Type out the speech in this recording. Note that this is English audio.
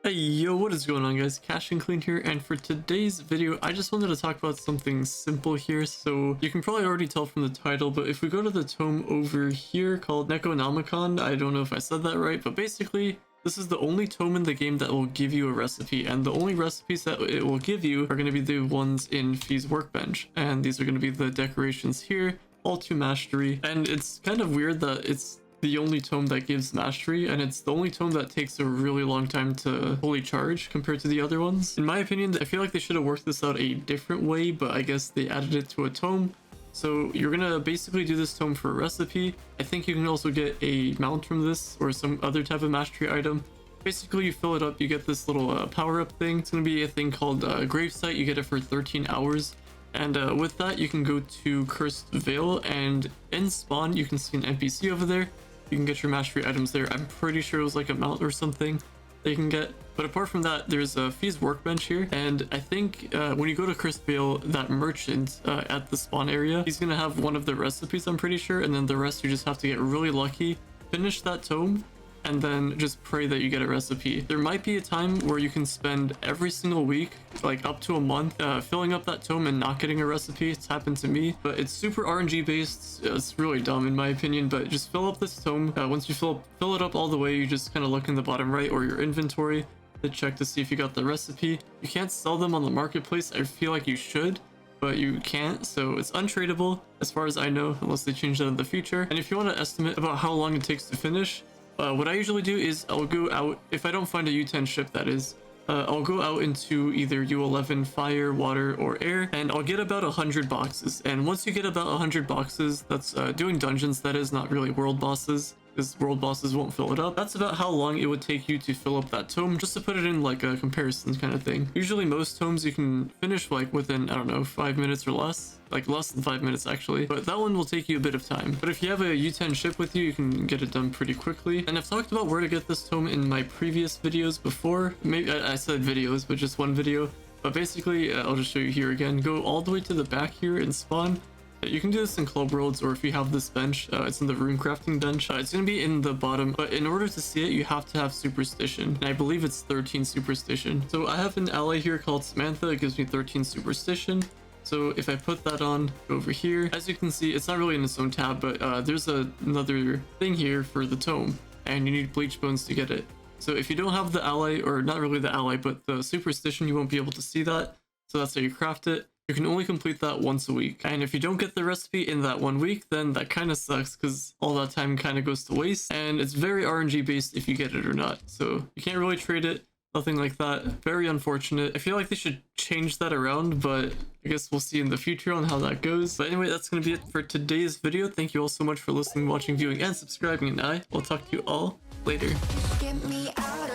Hey yo, what is going on guys? Cash and Clean here, and for today's video I just wanted to talk about something simple here. So you can probably already tell from the title, but if we go to the tome over here called Nekonomicon, I don't know if I said that right, but basically this is the only tome in the game that will give you a recipe, and the only recipes that it will give you are going to be the ones in Fee's workbench, and these are going to be the decorations here, all to mastery. And it's kind of weird that it's the only tome that gives mastery, and it's the only tome that takes a really long time to fully charge compared to the other ones. In my opinion, I feel like they should have worked this out a different way, but I guess they added it to a tome. So you're gonna basically do this tome for a recipe. I think you can also get a mount from this or some other type of mastery item. Basically, you fill it up, you get this little power-up thing. It's gonna be a thing called gravesight. You get it for 13 hours. And with that, you can go to Cursed Vale, and in spawn, you can see an NPC over there. You can get your mastery items there. I'm pretty sure it was like a mount or something that you can get. But apart from that, there's a Fee's workbench here. And I think when you go to Cursed Vale, that merchant at the spawn area, he's going to have one of the recipes, I'm pretty sure. And then the rest, you just have to get really lucky, finish that tome, and then just pray that you get a recipe. There might be a time where you can spend every single week, like up to a month, filling up that tome and not getting a recipe. It's happened to me, but it's super RNG based. It's really dumb in my opinion, but just fill up this tome. Once you fill it up all the way, you just kind of look in the bottom right or your inventory to check to see if you got the recipe. You can't sell them on the marketplace. I feel like you should, but you can't, so it's untradeable as far as I know, unless they change that in the future. And if you want to estimate about how long it takes to finish, what I usually do is I'll go out, if I don't find a U10 ship that is, I'll go out into either U11 fire, water, or air, and I'll get about 100 boxes. And once you get about 100 boxes, that's doing dungeons, that is, not really world bosses, because world bosses won't fill it up. That's about how long it would take you to fill up that tome, just to put it in like a comparison kind of thing. Usually most tomes you can finish like within, I don't know, 5 minutes or less. Like less than 5 minutes actually, but that one will take you a bit of time. But if you have a U10 ship with you, you can get it done pretty quickly. And I've talked about where to get this tome in my previous videos before. Maybe I said videos, but just one video. But basically, I'll just show you here again. Go all the way to the back here and spawn. You can do this in Club Worlds, or if you have this bench, it's in the room crafting bench. It's going to be in the bottom, but in order to see it, you have to have Superstition. And I believe it's 13 Superstition. So I have an ally here called Samantha. It gives me 13 Superstition. So if I put that on over here, as you can see, it's not really in its own tab, but there's another thing here for the tome, and you need bleach bones to get it. So if you don't have the ally, or not really the ally, but the Superstition, you won't be able to see that. So that's how you craft it. You can only complete that once a week. And if you don't get the recipe in that 1 week, then that kind of sucks, because all that time kind of goes to waste. And it's very RNG based if you get it or not. So you can't really trade it. Nothing like that. Very unfortunate. I feel like they should change that around, but I guess we'll see in the future on how that goes. But anyway, that's going to be it for today's video. Thank you all so much for listening, watching, viewing, and subscribing, and I will talk to you all later. Get me out.